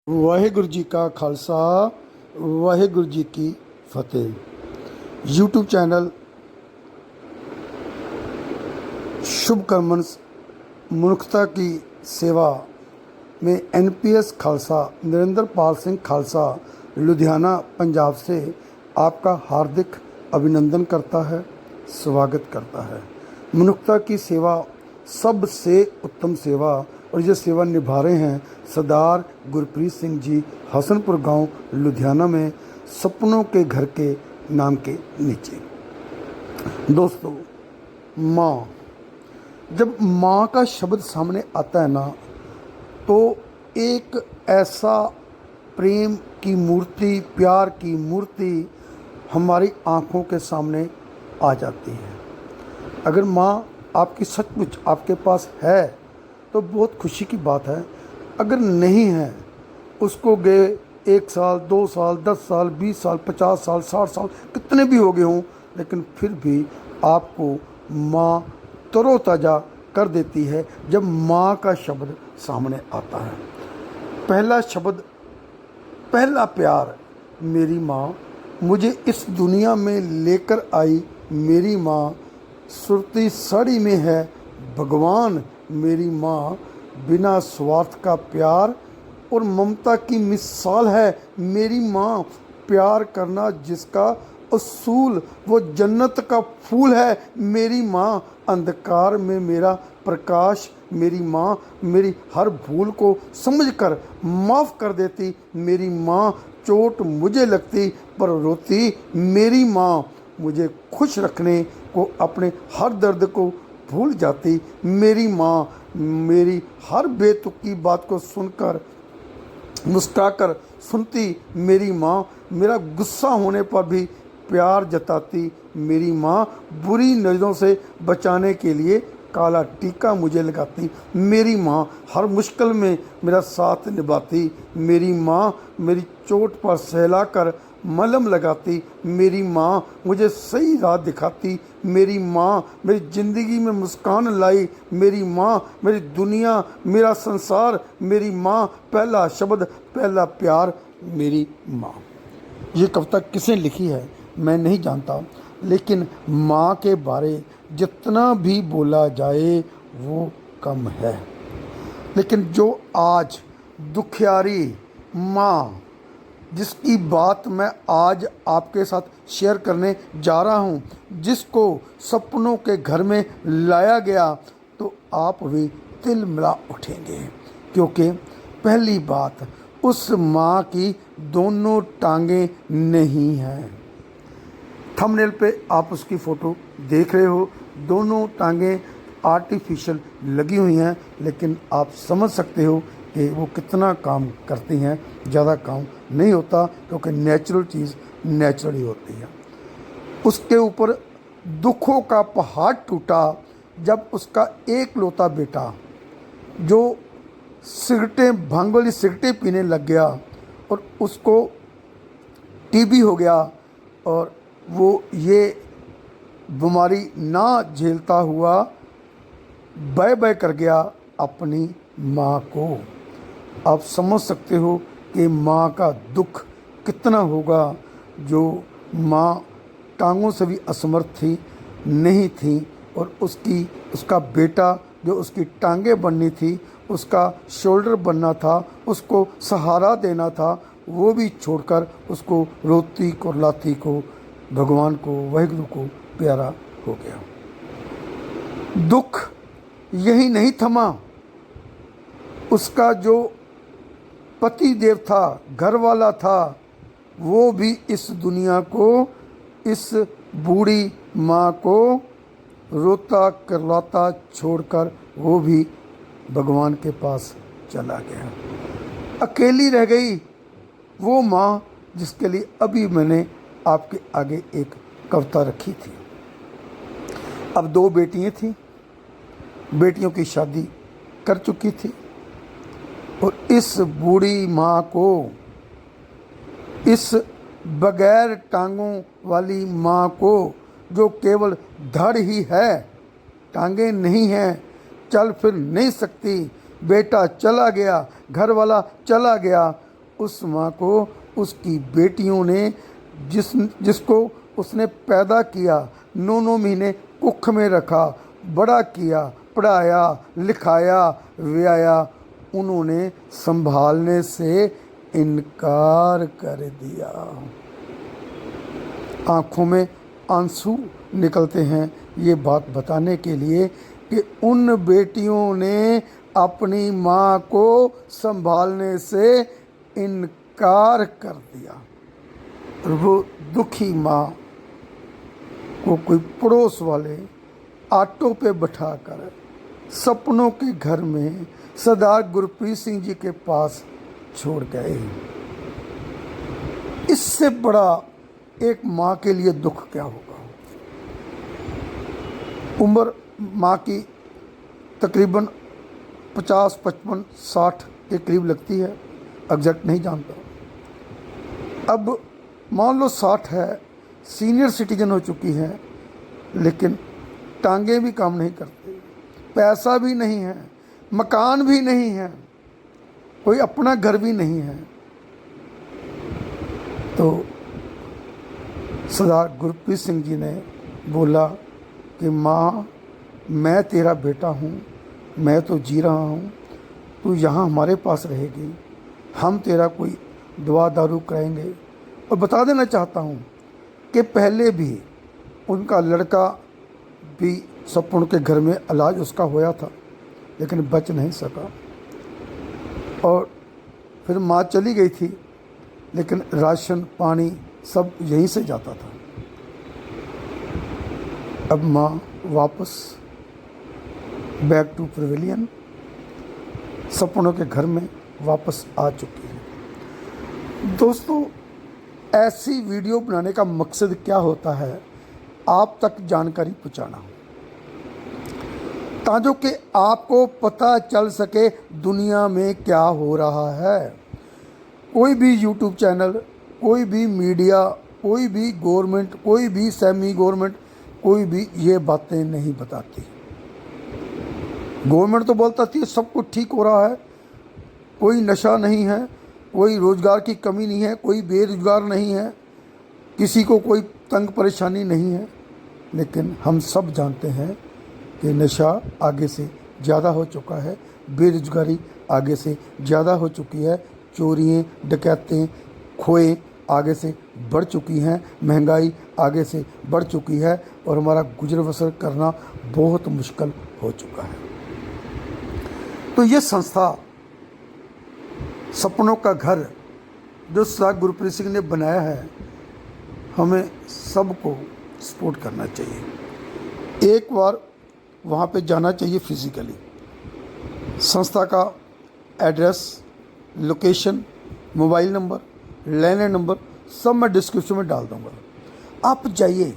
वाहेगुरु जी का खालसा वाहेगुरु जी की फतेह। YouTube channel शुभ karmas मनुष्यता की सेवा में एनपीएस खालसा नरेंद्र पाल सिंह खालसा लुधियाना पंजाब से आपका हार्दिक अभिनंदन करता है, स्वागत करता है। मनुष्यता की सेवा सबसे उत्तम सेवा और ये सेवा निभा रहे हैं सरदार गुरप्रीत सिंह जी हसनपुर गांव लुधियाना में सपनों के घर के नाम के नीचे। दोस्तों, माँ, जब माँ का शब्द सामने आता है ना तो एक ऐसा प्रेम की मूर्ति, प्यार की मूर्ति हमारी आँखों के सामने आ जाती है। अगर माँ आपकी सचमुच आपके पास है तो बहुत खुशी की बात है। अगर नहीं है, उसको गए 1 साल, 2 साल, 10 साल, 20 साल, 50 साल, 60 साल कितने भी हो गए हों, लेकिन फिर भी आपको माँ तरोताज़ा कर देती है जब माँ का शब्द सामने आता है। पहला शब्द, पहला प्यार, मेरी माँ। मुझे इस दुनिया में लेकर आई मेरी माँ, सुरती साड़ी में है भगवान मेरी माँ। बिना स्वार्थ का प्यार और ममता की मिसाल है मेरी माँ। प्यार करना जिसका असूल वो जन्नत का फूल है मेरी माँ। अंधकार में मेरा प्रकाश मेरी माँ। मेरी हर भूल को समझकर माफ़ कर देती मेरी माँ। चोट मुझे लगती पर रोती मेरी माँ। मुझे खुश रखने को अपने हर दर्द को भूल जाती मेरी माँ। मेरी हर बेतुकी बात को सुनकर मुस्कुराकर सुनती मेरी माँ। मेरा गुस्सा होने पर भी प्यार जताती मेरी माँ। बुरी नज़रों से बचाने के लिए काला टीका मुझे लगाती मेरी माँ। हर मुश्किल में मेरा साथ निभाती मेरी माँ। मेरी चोट पर सहलाकर मलहम लगाती मेरी माँ। मुझे सही राह दिखाती मेरी माँ। मेरी ज़िंदगी में मुस्कान लाई मेरी माँ। मेरी दुनिया मेरा संसार मेरी माँ। पहला शब्द, पहला प्यार, मेरी माँ। ये कविता किसने लिखी है मैं नहीं जानता, लेकिन माँ के बारे जितना भी बोला जाए वो कम है। लेकिन जो आज दुखियारी माँ, जिसकी बात मैं आज आपके साथ शेयर करने जा रहा हूँ, जिसको सपनों के घर में लाया गया, तो आप भी तिल मिला उठेंगे। क्योंकि पहली बात, उस माँ की दोनों टांगें नहीं हैं। थंबनेल पे आप उसकी फ़ोटो देख रहे हो, दोनों टांगें आर्टिफिशियल लगी हुई हैं, लेकिन आप समझ सकते हो कि वो कितना काम करती हैं। ज़्यादा काम नहीं होता क्योंकि नेचुरल चीज़ नेचुरल ही होती है। उसके ऊपर दुखों का पहाड़ टूटा जब उसका एक लौता बेटा, जो सिगरेटें, भांग वाली सिगरेटें पीने लग गया और उसको टीबी हो गया, और वो ये बीमारी ना झेलता हुआ बाय बाय कर गया अपनी माँ को। आप समझ सकते हो कि माँ का दुख कितना होगा। जो माँ टांगों से भी असमर्थ थी, नहीं थी, और उसका बेटा जो उसकी टांगें बननी थी, उसका शोल्डर बनना था, उसको सहारा देना था, वो भी छोड़कर उसको रोती को लाती को भगवान को, वाहिगुरु को प्यारा हो गया। दुख यही नहीं थमा। उसका जो पति देव था, घर वाला था, वो भी इस दुनिया को, इस बूढ़ी माँ को रोता करलाता छोड़कर वो भी भगवान के पास चला गया। अकेली रह गई वो माँ, जिसके लिए अभी मैंने आपके आगे एक कविता रखी थी। अब 2 बेटियाँ थीं, बेटियों की शादी कर चुकी थी, और इस बूढ़ी माँ को, इस बगैर टांगों वाली माँ को, जो केवल धड़ ही है, टांगें नहीं हैं, चल फिर नहीं सकती, बेटा चला गया, घर वाला चला गया, उस माँ को उसकी बेटियों ने जिसको उसने पैदा किया, 9 महीने कुख में रखा, बड़ा किया, पढ़ाया लिखाया, व्याया, उन्होंने संभालने से इनकार कर दिया। आँखों में आंसू निकलते हैं ये बात बताने के लिए कि उन बेटियों ने अपनी माँ को संभालने से इनकार कर दिया। और वो दुखी माँ को कोई पड़ोस वाले ऑटो पे बैठाकर सपनों के घर में सरदार गुरप्रीत सिंह जी के पास छोड़ गए। इससे बड़ा एक माँ के लिए दुख क्या होगा। उम्र माँ की तकरीबन 50, 55, 60 के करीब लगती है, एग्जैक्ट नहीं जानता। अब मान लो 60 है, सीनियर सिटीजन हो चुकी है, लेकिन टांगे भी काम नहीं करती, पैसा भी नहीं है, मकान भी नहीं है, कोई अपना घर भी नहीं है। तो सरदार गुरप्रीत सिंह जी ने बोला कि माँ, मैं तेरा बेटा हूँ, मैं तो जी रहा हूँ, तू यहाँ हमारे पास रहेगी, हम तेरा कोई दवा दारू कराएंगे। और बता देना चाहता हूँ कि पहले भी उनका लड़का भी सपनों के घर में इलाज उसका होया था, लेकिन बच नहीं सका। और फिर माँ चली गई थी, लेकिन राशन पानी सब यहीं से जाता था। अब माँ वापस बैक टू पेविलियन, सपनों के घर में वापस आ चुकी है। दोस्तों, ऐसी वीडियो बनाने का मकसद क्या होता है, आप तक जानकारी पहुँचाना, ताकि कि आपको पता चल सके दुनिया में क्या हो रहा है। कोई भी यूट्यूब चैनल, कोई भी मीडिया, कोई भी गवर्नमेंट, कोई भी सेमी गवर्नमेंट, कोई भी ये बातें नहीं बताती। गवर्नमेंट तो बोलता थी सब कुछ ठीक हो रहा है, कोई नशा नहीं है, कोई रोज़गार की कमी नहीं है, कोई बेरोजगार नहीं है, किसी को कोई तंग परेशानी नहीं है। लेकिन हम सब जानते हैं कि नशा आगे से ज़्यादा हो चुका है, बेरोजगारी आगे से ज़्यादा हो चुकी है, चोरियाँ डकैतें खोए आगे से बढ़ चुकी हैं, महंगाई आगे से बढ़ चुकी है और हमारा गुजर बसर करना बहुत मुश्किल हो चुका है। तो ये संस्था सपनों का घर जो सरदार गुरप्रीत सिंह ने बनाया है, हमें सबको सपोर्ट करना चाहिए। एक बार वहाँ पे जाना चाहिए फिज़िकली। संस्था का address, location, mobile number, landline number सब मैं डिस्क्रिप्शन में डाल दूँगा। आप जाइए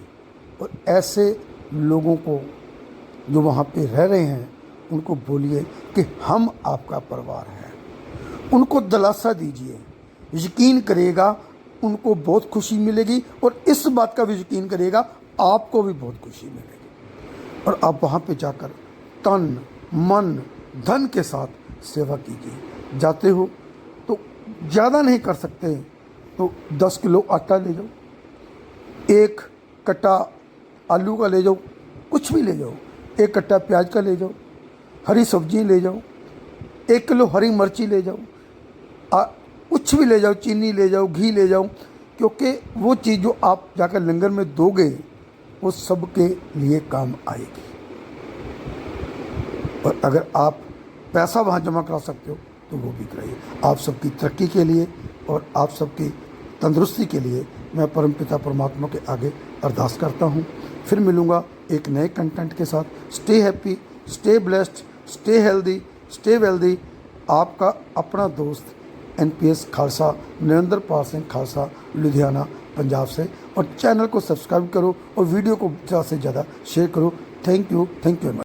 और ऐसे लोगों को जो वहाँ पे रह रहे हैं उनको बोलिए कि हम आपका परिवार हैं। उनको दिलासा दीजिए, यकीन करेगा उनको बहुत खुशी मिलेगी और इस बात का भी यकीन करेगा आपको भी बहुत खुशी मिलेगी। और आप वहाँ पे जाकर तन मन धन के साथ सेवा कीजिए। जाते हो तो ज़्यादा नहीं कर सकते तो 10 किलो आटा ले जाओ, 1 कट्टा आलू का ले जाओ, कुछ भी ले जाओ, 1 कट्टा प्याज का ले जाओ, हरी सब्जी ले जाओ, 1 किलो हरी मिर्ची ले जाओ, कुछ भी ले जाओ, चीनी ले जाओ, घी ले जाओ, क्योंकि वो चीज़ जो आप जाकर लंगर में दोगे वो सबके लिए काम आएगी। और अगर आप पैसा वहाँ जमा करा सकते हो तो वो भी कराइए। आप सबकी तरक्की के लिए और आप सबकी तंदुरुस्ती के लिए मैं परमपिता परमात्मा के आगे अरदास करता हूँ। फिर मिलूँगा एक नए कंटेंट के साथ। Stay happy, stay blessed, stay healthy, stay wealthy. आपका अपना दोस्त NPS खालसा नरेंद्र पाल सिंह खालसा, लुधियाना, पंजाब से। और चैनल को सब्सक्राइब करो और वीडियो को ज़्यादा से ज़्यादा शेयर करो। Thank you very much.